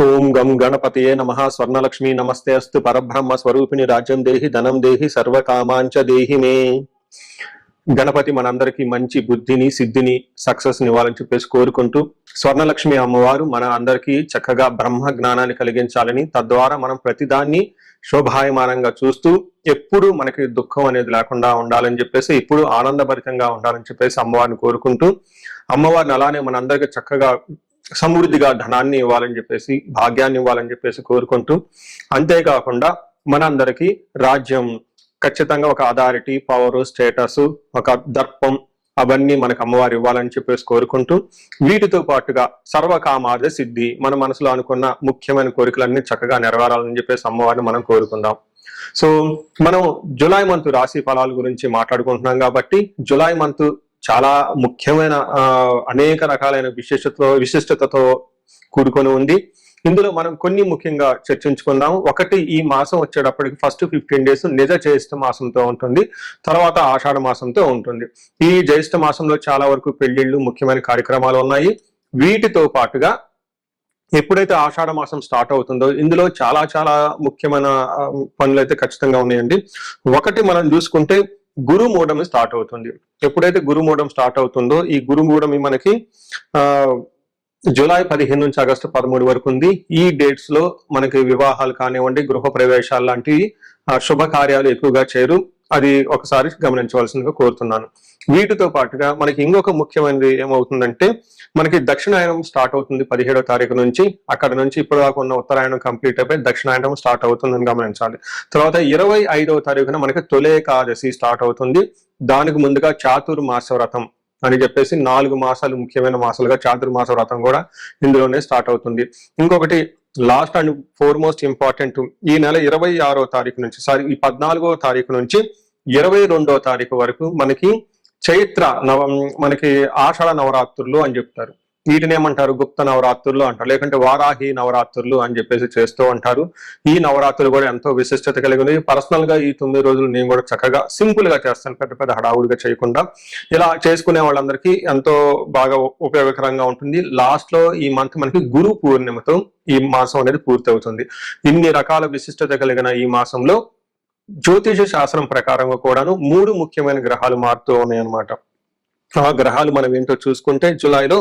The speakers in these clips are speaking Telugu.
ఓం గం గణపతయే నమః. స్వర్ణలక్ష్మి నమస్తే అస్తు. పరబ్రహ్మ స్వరూపిణి రాజ్యం దేహి ధనం దేహి సర్వకామాంచ దేహి మే. గణపతి మనందరికీ మంచి బుద్ధిని సిద్ధిని సక్సెస్ ఇవ్వాలని చెప్పేసి కోరుకుంటూ, స్వర్ణలక్ష్మి అమ్మవారు మన అందరికీ చక్కగా బ్రహ్మ జ్ఞానాన్ని కలిగించాలని, తద్వారా మనం ప్రతిదాన్ని శోభాయమానంగా చూస్తూ ఎప్పుడు మనకి దుఃఖం అనేది లేకుండా ఉండాలని చెప్పేసి, ఎప్పుడు ఆనందభరితంగా ఉండాలని చెప్పేసి అమ్మవారిని కోరుకుంటూ, అమ్మవారిని అలానే మనందరికీ చక్కగా సమృద్ధిగా ధనాన్ని ఇవ్వాలని చెప్పేసి, భాగ్యాన్ని ఇవ్వాలని చెప్పేసి కోరుకుంటూ, అంతేకాకుండా మనందరికీ రాజ్యం ఖచ్చితంగా ఒక అథారిటీ, పవర్, స్టేటస్, ఒక దర్పం అవన్నీ మనకు అమ్మవారు ఇవ్వాలని చెప్పేసి కోరుకుంటూ, వీటితో పాటుగా సర్వకామార్థ సిద్ధి, మన మనసులో అనుకున్న ముఖ్యమైన కోరికలన్నీ చక్కగా నెరవేరాలని చెప్పేసి అమ్మవారిని మనం కోరుకుందాం. సో మనం జులై మంత్ రాశి ఫలాల గురించి మాట్లాడుకుంటున్నాం కాబట్టి, జులై మంత్ చాలా ముఖ్యమైన అనేక రకాలైన విశిష్టతతో కూడుకొని ఉంది. ఇందులో మనం కొన్ని ముఖ్యంగా చర్చించుకుందాం. ఒకటి, ఈ మాసం వచ్చేటప్పటికి ఫస్ట్ 15 days నిజ జ్యేష్ఠ మాసంతో ఉంటుంది, తర్వాత ఆషాఢ మాసంతో ఉంటుంది. ఈ జ్యేష్ఠ మాసంలో చాలా వరకు పెళ్లిళ్ళు, ముఖ్యమైన కార్యక్రమాలు ఉన్నాయి. వీటితో పాటుగా ఎప్పుడైతే ఆషాఢ మాసం స్టార్ట్ అవుతుందో ఇందులో చాలా చాలా ముఖ్యమైన పనులు అయితే ఖచ్చితంగా ఉన్నాయండి. ఒకటి మనం చూసుకుంటే గురుమూఢం స్టార్ట్ అవుతుంది. ఎప్పుడైతే గురుమూఢం స్టార్ట్ అవుతుందో, ఈ గురుమూఢం మనకి జూలై 15 నుంచి ఆగస్టు 13 వరకు ఉంది. ఈ డేట్స్ లో మనకి వివాహాలు కానివ్వండి, గృహ ప్రవేశాలు లాంటి శుభకార్యాలు ఎక్కువగా చేయరు. అది ఒకసారి గమనించవలసిందిగా కోరుతున్నాను. వీటితో పాటుగా మనకి ఇంకొక ముఖ్యమైనది ఏమవుతుందంటే, మనకి దక్షిణాయనం స్టార్ట్ అవుతుంది 17వ తారీఖు నుంచి. అక్కడ నుంచి ఇప్పుడు దాకా ఉన్న ఉత్తరాయణం కంప్లీట్ అయిపోయి దక్షిణాయనం స్టార్ట్ అవుతుందని గమనించాలి. తర్వాత 25వ తారీఖున మనకి తొలేకాదశి స్టార్ట్ అవుతుంది. దానికి ముందుగా చాతుర్మాస వ్రతం అని చెప్పేసి 4 మాసాలు ముఖ్యమైన మాసాలుగా చాతుర్మాస వ్రతం కూడా ఇందులోనే స్టార్ట్ అవుతుంది. ఇంకొకటి లాస్ట్ అండ్ ఫోర్మోస్ట్ ఇంపార్టెంట్, ఈ నెల 26వ తారీఖు నుంచి ఈ 14వ తారీఖు నుంచి 22వ తారీఖు వరకు మనకి చైత్ర మనకి ఆషాఢ నవరాత్రులు అని చెప్తారు. వీటిని ఏమంటారు? గుప్త నవరాత్రులు అంటారు, లేకుంటే వారాహి నవరాత్రులు అని చెప్పేసి చేస్తూ ఉంటారు. ఈ నవరాత్రులు కూడా ఎంతో విశిష్టత కలిగి ఉంది. పర్సనల్ గా ఈ 9 రోజులు నేను కూడా చక్కగా సింపుల్ గా చేస్తాను, పెద్ద పెద్ద హడావుడిగా చేయకుండా. ఇలా చేసుకునే వాళ్ళందరికీ ఎంతో బాగా ఉపయోగకరంగా ఉంటుంది. లాస్ట్ లో ఈ మంత్ మనకి గురు పూర్ణిమతో ఈ మాసం అనేది పూర్తి అవుతుంది. ఇన్ని రకాల విశిష్టత కలిగిన ఈ మాసంలో జ్యోతిష శాస్త్రం ప్రకారంగా కూడాను 3 ముఖ్యమైన గ్రహాలు మారుతూ ఉన్నాయన్నమాట. ఆ గ్రహాలు మనం ఏంటో చూసుకుంటే, జూలైలో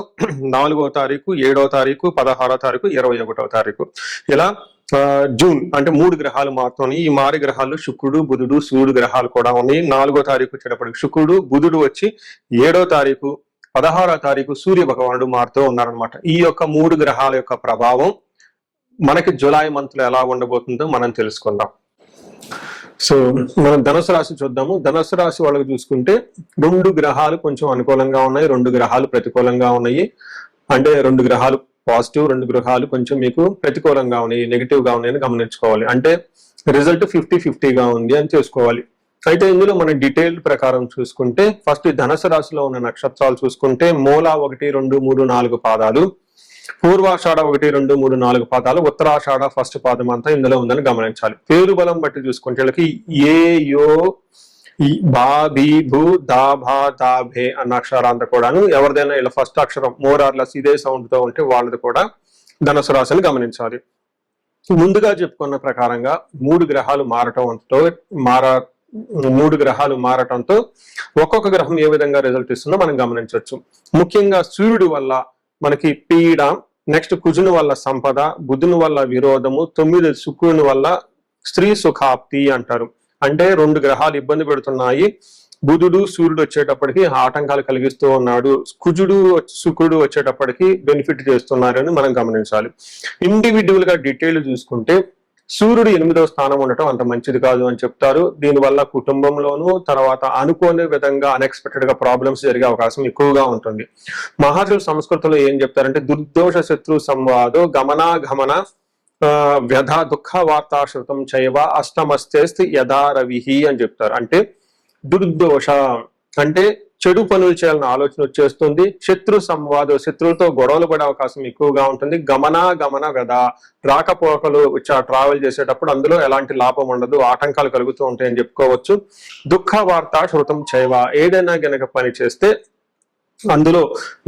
4వ తారీఖు, 7వ తారీఖు, 16వ తారీఖు, 21వ తారీఖు, ఇలా జూన్ అంటే 3 గ్రహాలు మారుతున్నాయి. ఈ మారి గ్రహాలు శుక్రుడు, బుధుడు, సూర్యుడు గ్రహాలు కూడా ఉన్నాయి. 4వ తారీఖు వచ్చేటప్పటికి శుక్రుడు, బుధుడు వచ్చి 7వ తారీఖు, 16వ తారీఖు సూర్య భగవానుడు మారుతూ ఉన్నారనమాట. ఈ యొక్క 3 గ్రహాల యొక్క ప్రభావం మనకి జూలై మంత్ లో ఎలా ఉండబోతుందో మనం తెలుసుకుందాం. సో మనం ధనుసు రాశి చూద్దాము. ధనుసు రాశి వాళ్ళకి చూసుకుంటే 2 గ్రహాలు కొంచెం అనుకూలంగా ఉన్నాయి, 2 గ్రహాలు ప్రతికూలంగా ఉన్నాయి. అంటే 2 గ్రహాలు పాజిటివ్, 2 గ్రహాలు కొంచెం మీకు ప్రతికూలంగా ఉన్నాయి, నెగిటివ్ గా ఉన్నాయని గమనించుకోవాలి. అంటే రిజల్ట్ 50-50గా ఉంది అని చేసుకోవాలి. అయితే ఇందులో మన డీటెయిల్ ప్రకారం చూసుకుంటే, ఫస్ట్ ధనుసు రాశిలో ఉన్న నక్షత్రాలు చూసుకుంటే మూల 1, 2, 3, 4 పాదాలు, పూర్వాషాఢ 1, 2, 3, 4 పాదాలు, ఉత్తరాషాఢ ఫస్ట్ పాదం అంతా ఇందులో ఉందని గమనించాలి. పేరు బలం బట్టి చూసుకుంటే వీళ్ళకి ఏ, యో, బా, బి, భూ, దా, భా, దా, భే అన్న అక్షరాంతా కూడాను ఎవరిదైనా ఇలా ఫస్ట్ అక్షరం మోరార్లెస్ ఇదే సౌండ్ తో ఉంటే వాళ్ళది కూడా ధనుసు రాశిని గమనించాలి. ముందుగా చెప్పుకున్న ప్రకారంగా 3 గ్రహాలు మారటంతో ఒక్కొక్క గ్రహం ఏ విధంగా రిజల్ట్ ఇస్తుందో మనం గమనించవచ్చు. ముఖ్యంగా సూర్యుడి వల్ల మనకి పీడ, నెక్స్ట్ కుజుని వల్ల సంపద, బుధుని వల్ల విరోధము, 9 శుక్రుని వల్ల స్త్రీ సుఖాప్తి అంటారు. అంటే 2 గ్రహాలు ఇబ్బంది పెడుతున్నాయి. బుధుడు, సూర్యుడు వచ్చేటప్పటికి ఆటంకాలు కలిగిస్తూ ఉన్నాడు, కుజుడు, శుక్రుడు వచ్చేటప్పటికి బెనిఫిట్ చేస్తున్నారు అని మనం గమనించాలి. ఇండివిజువల్ గా డీటెయిల్ చూసుకుంటే, సూర్యుడు 8వ స్థానం ఉండటం అంత మంచిది కాదు అని చెప్తారు. దీనివల్ల కుటుంబంలోనూ తర్వాత అనుకోని విధంగా అన్ఎక్స్పెక్టెడ్ గా ప్రాబ్లమ్స్ జరిగే అవకాశం ఎక్కువగా ఉంటుంది. మహర్షుల సంస్కృతిలో ఏం చెప్తారంటే, దుర్దోష శత్రు సంవాదో గమనాగమన వ్యధ దుఃఖ వార్తాశ్రుతం చైవ అష్టమస్తేస్తి యథా రవిహి అని చెప్తారు. అంటే దుర్దోష అంటే చెడు పనులు చేయాలన్న ఆలోచన వచ్చేస్తుంది. శత్రు సంవాదం, శత్రువులతో గొడవలు పడే అవకాశం ఎక్కువగా ఉంటుంది. గమన వ్యధ, రాకపోకలు ట్రావెల్ చేసేటప్పుడు అందులో ఎలాంటి లాభం ఉండదు, ఆటంకాలు కలుగుతూ ఉంటాయని చెప్పుకోవచ్చు. దుఃఖ వార్త శృతం చైవ, ఏదైనా గనక పని చేస్తే అందులో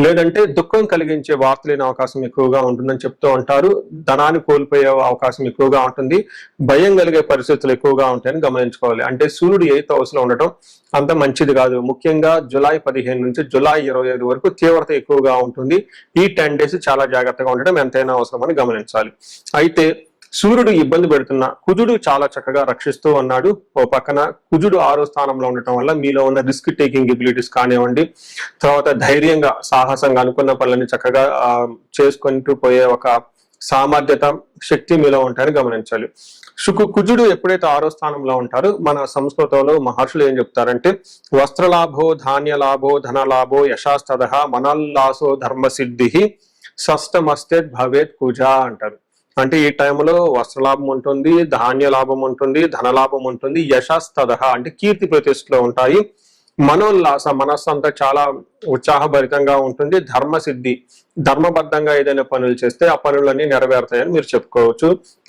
లేదంటే దుఃఖం కలిగించే వార్తలేని అవకాశం ఎక్కువగా ఉంటుందని చెప్తూ ఉంటారు. ధనాన్ని కోల్పోయే అవకాశం ఎక్కువగా ఉంటుంది. భయం కలిగే పరిస్థితులు ఎక్కువగా ఉంటాయని గమనించుకోవాలి. అంటే సూర్యుడు 8th హౌస్ లో ఉండటం అంత మంచిది కాదు. ముఖ్యంగా జూలై 15 నుంచి జూలై 25 వరకు తీవ్రత ఎక్కువగా ఉంటుంది. ఈ 10 days చాలా జాగ్రత్తగా ఉండటం ఎంతైనా అవసరం అని గమనించాలి. అయితే సూర్యుడు ఇబ్బంది పెడుతున్న కుజుడు చాలా చక్కగా రక్షిస్తూ ఉన్నాడు. ఓ పక్కన కుజుడు 6వ స్థానంలో ఉండటం వల్ల మీలో ఉన్న రిస్క్ టేకింగ్ ఎబిలిటీస్ కానివ్వండి, తర్వాత ధైర్యంగా సాహసంగా అనుకున్న పనులని చక్కగా చేసుకుంటూ పోయే ఒక సామర్థ్యత, శక్తి మీలో ఉంటాయని గమనించాలి. కుజుడు ఎప్పుడైతే 6వ స్థానంలో ఉంటారో మన సంస్కృతంలో మహర్షులు ఏం చెప్తారంటే వస్త్రలాభో ధాన్యలాభో ధనలాభో యశాస్తద మనల్లాసో ధర్మసిద్ధి షష్టమస్తే భవేత్ కుజ అంటారు. అంటే ఈ టైంలో వస్త్రలాభం ఉంటుంది, ధాన్య లాభం ఉంటుంది, ధనలాభం ఉంటుంది, యశస్తద అంటే కీర్తి ప్రతిష్టలు ఉంటాయి, మనోల్లాస మనస్సు అంతా చాలా ఉత్సాహభరితంగా ఉంటుంది, ధర్మసిద్ధి ధర్మబద్ధంగా ఏదైనా పనులు చేస్తే ఆ పనులన్నీ నెరవేరుతాయని మీరు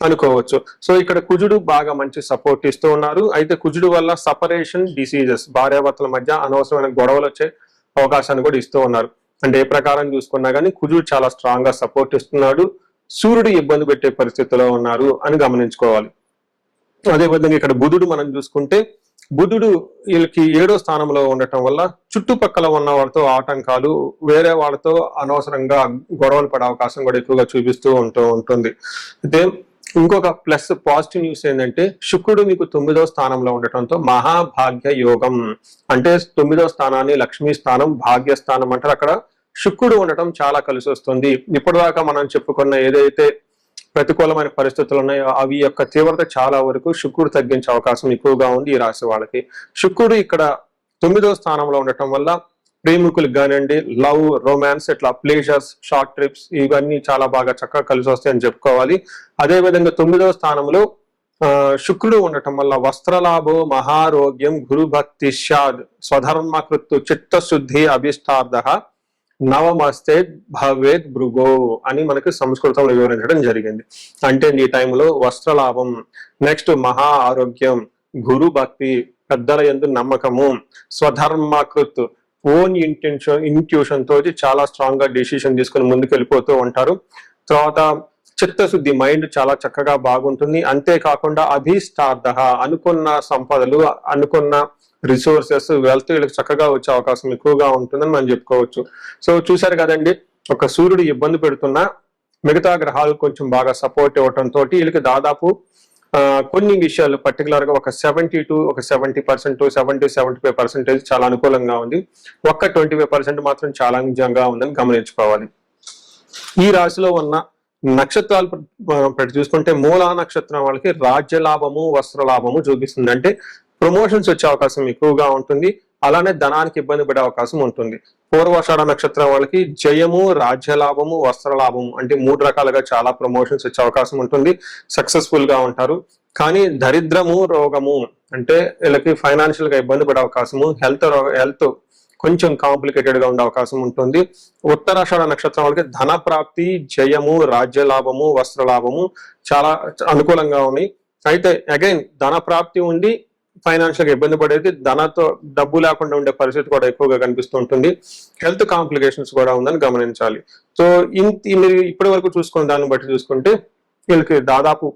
అనుకోవచ్చు. సో ఇక్కడ కుజుడు బాగా మంచి సపోర్ట్ ఇస్తూ ఉన్నారు. అయితే కుజుడు వల్ల సపరేషన్ డిసీజెస్, భార్యాభర్తల మధ్య అనవసరమైన గొడవలు వచ్చే అవకాశాన్ని కూడా ఇస్తూ ఉన్నారు. అంటే ఏ ప్రకారం చూసుకున్నా కానీ కుజుడు చాలా స్ట్రాంగ్ గా సపోర్ట్ ఇస్తున్నాడు. సూర్యుడు ఇబ్బంది పెట్టే పరిస్థితిలో ఉన్నారు అని గమనించుకోవాలి. అదేవిధంగా ఇక్కడ బుధుడు మనం చూసుకుంటే బుధుడు వీళ్ళకి 7వ స్థానంలో ఉండటం వల్ల చుట్టుపక్కల ఉన్న వాళ్ళతో ఆటంకాలు, వేరే వాళ్ళతో అనవసరంగా గొడవలు పడే అవకాశం కూడా ఎక్కువగా చూపిస్తూ ఉంటుంది. అయితే ఇంకొక ప్లస్ పాజిటివ్ న్యూస్ ఏంటంటే శుక్రుడు మీకు 9వ స్థానంలో ఉండటంతో మహాభాగ్య యోగం, అంటే 9వ స్థానాన్ని లక్ష్మీ స్థానం, భాగ్య స్థానం అంటారు. అక్కడ శుక్రుడు ఉండటం చాలా కలిసి వస్తుంది. ఇప్పటిదాకా మనం చెప్పుకున్న ఏదైతే ప్రతికూలమైన పరిస్థితులు ఉన్నాయో అవి యొక్క తీవ్రత చాలా వరకు శుక్రుడు తగ్గించే అవకాశం ఎక్కువగా ఉంది ఈ రాశి వాళ్ళకి. శుక్రుడు ఇక్కడ 9వ స్థానంలో ఉండటం వల్ల ప్రేమికులకు కానివ్వండి, లవ్, రొమాన్స్, ఇట్లా ప్లేజర్స్, షార్ట్ ట్రిప్స్ ఇవన్నీ చాలా బాగా చక్కగా కలిసి వస్తాయని చెప్పుకోవాలి. అదే విధంగా 9వ స్థానంలో శుక్రుడు ఉండటం వల్ల వస్త్రలాభో మహారోగ్యం గురుభక్తి షాద్ స్వధర్మకృత్తు చిత్తశుద్ధి అభిష్టార్థ నవమస్తే భవేద్ భృగో అని మనకి సంస్కృతంలో వివరించడం జరిగింది. అంటే ఈ టైంలో వస్త్రలాభం, నెక్స్ట్ మహా ఆరోగ్యం, గురు భక్తి, పెద్దల యందు నమ్మకము, స్వధర్మకృత్ ఓన్ ఇంట్యూషన్ తోటి చాలా స్ట్రాంగ్ గా డిసిషన్ తీసుకుని ముందుకు వెళ్ళిపోతూ ఉంటారు. తర్వాత చిత్తశుద్ధి, మైండ్ చాలా చక్కగా బాగుంటుంది. అంతేకాకుండా అభిష్టార్థ అనుకున్న సంపదలు, అనుకున్న రిసోర్సెస్, వెల్త్ వీళ్ళకి చక్కగా వచ్చే అవకాశం ఎక్కువగా ఉంటుందని మనం చెప్పుకోవచ్చు. సో చూసారు కదండి, ఒక సూర్యుడు ఇబ్బంది పెడుతున్నా మిగతా గ్రహాలు కొంచెం బాగా సపోర్ట్ ఇవ్వటంతో వీళ్ళకి దాదాపు కొన్ని విషయాలు పర్టికులర్ గా ఒక 70% to 70-75% చాలా అనుకూలంగా ఉంది. ఒక్క 25% మాత్రం చాలా నిజంగా ఉందని గమనించుకోవాలి. ఈ రాశిలో ఉన్న నక్షత్రాలు చూసుకుంటే మూలా నక్షత్రం వాళ్ళకి రాజ్య లాభము, వస్త్ర లాభము చూపిస్తుంది. అంటే ప్రమోషన్స్ వచ్చే అవకాశం ఎక్కువగా ఉంటుంది. అలానే ధనానికి ఇబ్బంది పడే అవకాశం ఉంటుంది. పూర్వాషాఢ నక్షత్రం వాళ్ళకి జయము, రాజ్యలాభము, వస్త్రలాభము అంటే 3 రకాలుగా చాలా ప్రమోషన్స్ వచ్చే అవకాశం ఉంటుంది. సక్సెస్ఫుల్ గా ఉంటారు. కానీ దరిద్రము, రోగము అంటే వీళ్ళకి ఫైనాన్షియల్ గా ఇబ్బంది పడే అవకాశము, హెల్త్ కొంచెం కాంప్లికేటెడ్ గా ఉండే అవకాశం ఉంటుంది. ఉత్తరాషాఢ నక్షత్రం వాళ్ళకి ధన ప్రాప్తి, జయము, రాజ్యలాభము, వస్త్రలాభము చాలా అనుకూలంగా ఉన్నాయి. అయితే అగైన్ ధన ప్రాప్తి ఉండి ఫైనాన్షియల్ గా ఇబ్బంది పడేది, ధనతో డబ్బు లేకుండా ఉండే పరిస్థితి కూడా ఎక్కువగా కనిపిస్తూ ఉంటుంది. హెల్త్ కాంప్లికేషన్స్ కూడా ఉందని గమనించాలి. సో మీరు ఇప్పటి వరకు చూసుకున్న దాన్ని బట్టి చూసుకుంటే వీళ్ళకి దాదాపు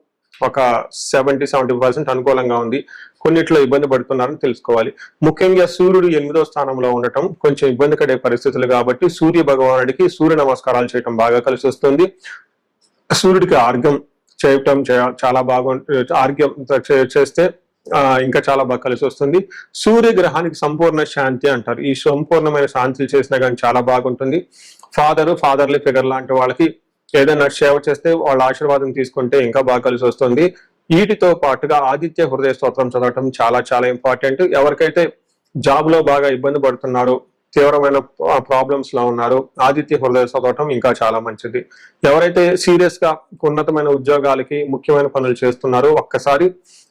ఒక 70-70% అనుకూలంగా ఉంది. కొన్నిట్లో ఇబ్బంది పడుతున్నారని తెలుసుకోవాలి. ముఖ్యంగా సూర్యుడు 8వ స్థానంలో ఉండటం కొంచెం ఇబ్బంది పడే పరిస్థితులు కాబట్టి సూర్య భగవానుడికి సూర్య నమస్కారాలు చేయటం బాగా కలిసి వస్తుంది. సూర్యుడికి ఆర్ఘ్యం చేయటం చాలా బాగుంటుంది. ఆర్ఘ్యం చేస్తే ఇంకా చాలా బాగా కలిసి వస్తుంది. సూర్యగ్రహానికి సంపూర్ణ శాంతి అంటారు. ఈ సంపూర్ణమైన శాంతి చేసినా కానీ చాలా బాగుంటుంది. ఫాదర్లీ ఫిగర్ లాంటి వాళ్ళకి ఏదైనా సేవ చేస్తే వాళ్ళ ఆశీర్వాదం తీసుకుంటే ఇంకా బాగా కలిసి వస్తుంది. వీటితో పాటుగా ఆదిత్య హృదయ స్తోత్రం చదవటం చాలా చాలా ఇంపార్టెంట్. ఎవరికైతే జాబ్ లో బాగా ఇబ్బంది పడుతున్నారో, తీవ్రమైన ప్రాబ్లమ్స్ లో ఉన్నారు, ఆదిత్య హృదయ చదవటం ఇంకా చాలా మంచిది. ఎవరైతే సీరియస్ గా ఉన్నతమైన ఉద్యోగాలకి ముఖ్యమైన పనులు చేస్తున్నారో ఒక్కసారి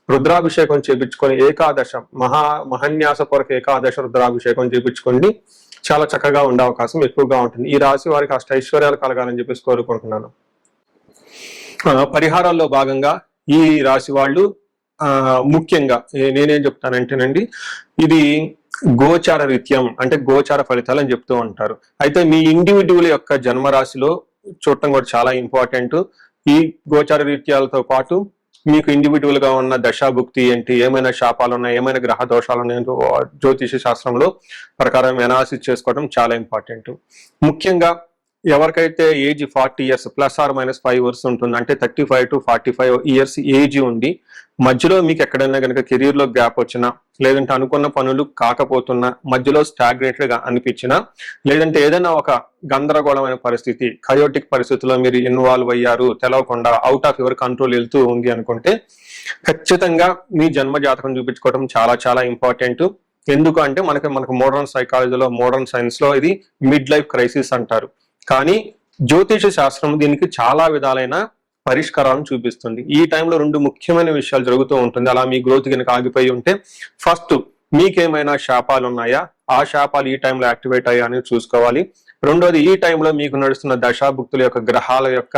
రుద్రాభిషేకం చేపించుకొని ఏకాదశ మహాన్యాసపూర్వక ఏకాదశ రుద్రాభిషేకం చేపించుకోండి. చాలా చక్కగా ఉండే అవకాశం ఎక్కువగా ఉంటుంది. ఈ రాశి వారికి అష్ట ఐశ్వర్యాలు కలగాలని చెప్పేసి కోరుకుంటున్నాను. పరిహారాల్లో భాగంగా ఈ రాశి వాళ్ళు ముఖ్యంగా నేనేం చెప్తానంటేనండి, ఇది గోచార రీత్యం అంటే గోచార ఫలితాలు అని చెప్తూ ఉంటారు. అయితే మీ ఇండివిడ్యువల్ యొక్క జన్మరాశిలో చూడటం కూడా చాలా ఇంపార్టెంట్. ఈ గోచార రీత్యాలతో పాటు మీకు ఇండివిడ్యువల్ గా ఉన్న దశాభుక్తి ఏంటి, ఏమైనా శాపాలు ఉన్నాయి, ఏమైనా గ్రహ దోషాలు ఉన్నాయో జ్యోతిష శాస్త్రంలో ప్రకారం ఎనాలిసిస్ చేసుకోవడం చాలా ఇంపార్టెంట్. ముఖ్యంగా ఎవరికైతే ఏజ్ 40 years +or- 5 years ఉంటుంది, అంటే 35 to 45 years ఏజ్ ఉండి మధ్యలో మీకు ఎక్కడైనా కనుక కెరీర్ లో గ్యాప్ వచ్చినా, లేదంటే అనుకున్న పనులు కాకపోతున్నా, మధ్యలో స్టాగ్నేటెడ్ గా అనిపించినా, లేదంటే ఏదైనా ఒక గందరగోళమైన పరిస్థితి, కయోటిక్ పరిస్థితిలో మీరు ఇన్వాల్వ్ అయ్యారు, తెలవకుండా అవుట్ ఆఫ్ యువర్ కంట్రోల్ వెళ్తూ ఉంది అనుకుంటే ఖచ్చితంగా మీ జన్మ జాతకం చూపించుకోవడం చాలా చాలా ఇంపార్టెంట్. ఎందుకు అంటే మనకు మోడర్న్ సైకాలజీలో, మోడర్న్ సైన్స్ లో ఇది మిడ్ లైఫ్ క్రైసిస్ అంటారు. కానీ జ్యోతిష శాస్త్రం దీనికి చాలా విధాలైన పరిష్కారాలను చూపిస్తుంది. ఈ టైంలో 2 ముఖ్యమైన విషయాలు జరుగుతూ ఉంటుంది. అలా మీ గ్రోత్ కనుక ఆగిపోయి ఉంటే, ఫస్ట్ మీకేమైనా శాపాలు ఉన్నాయా, ఆ శాపాలు ఈ టైంలో యాక్టివేట్ అయ్యా అని చూసుకోవాలి. రెండోది, ఈ టైంలో మీకు నడుస్తున్న దశాభుక్తుల యొక్క గ్రహాల యొక్క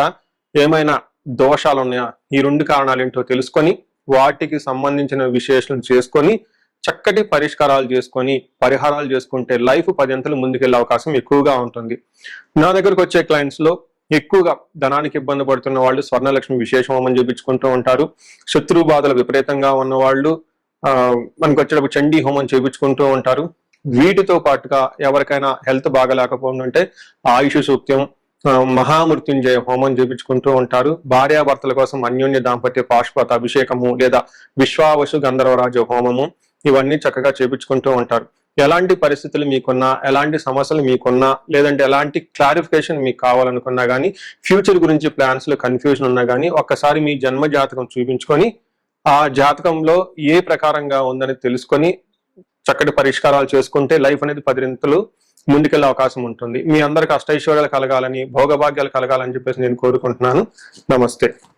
ఏమైనా దోషాలు ఉన్నాయా, ఈ 2 కారణాలు ఏంటో తెలుసుకొని వాటికి సంబంధించిన విశ్లేషణ చేసుకొని చక్కటి పరిష్కారాలు చేసుకొని పరిహారాలు చేసుకుంటే లైఫ్ 10 అంతలు ముందుకెళ్లే అవకాశం ఎక్కువగా ఉంటుంది. నా దగ్గరకు వచ్చే క్లయింట్స్ లో ఎక్కువగా ధనానికి ఇబ్బంది పడుతున్న వాళ్ళు స్వర్ణలక్ష్మి విశేష హోమం చేయించుకుంటూ ఉంటారు. శత్రు బాధలు విపరీతంగా ఉన్న వాళ్ళు మనకు వచ్చేటప్పుడు చండీ హోమం చేయించుకుంటూ ఉంటారు. వీటితో పాటుగా ఎవరికైనా హెల్త్ బాగలేకపోవడం అంటే ఆయుష్ సూక్త్యం, మహామృత్యుంజయ హోమం చేయించుకుంటూ ఉంటారు. భార్యాభర్తల కోసం అన్యోన్య దాంపత్య పాశుపత అభిషేకము లేదా విశ్వావసు గంధర్వరాజ హోమము ఇవన్నీ చక్కగా చేపించుకుంటూ ఉంటారు. ఎలాంటి పరిస్థితులు మీకున్నా, ఎలాంటి సమస్యలు మీకున్నా, లేదంటే ఎలాంటి క్లారిఫికేషన్ మీకు కావాలనుకున్నా కానీ, ఫ్యూచర్ గురించి ప్లాన్స్ లో కన్ఫ్యూజన్ ఉన్నా కానీ, ఒక్కసారి మీ జన్మ జాతకం చూపించుకొని ఆ జాతకంలో ఏ ప్రకారంగా ఉందని తెలుసుకొని చక్కటి పరిష్కారాలు చేసుకుంటే లైఫ్ అనేది 10 అంతలు ముందుకెళ్లే అవకాశం ఉంటుంది. మీ అందరికి అష్టైశ్వర్యాలు కలగాలని, భోగభాగ్యాలు కలగాలని చెప్పేసి నేను కోరుకుంటున్నాను. నమస్తే.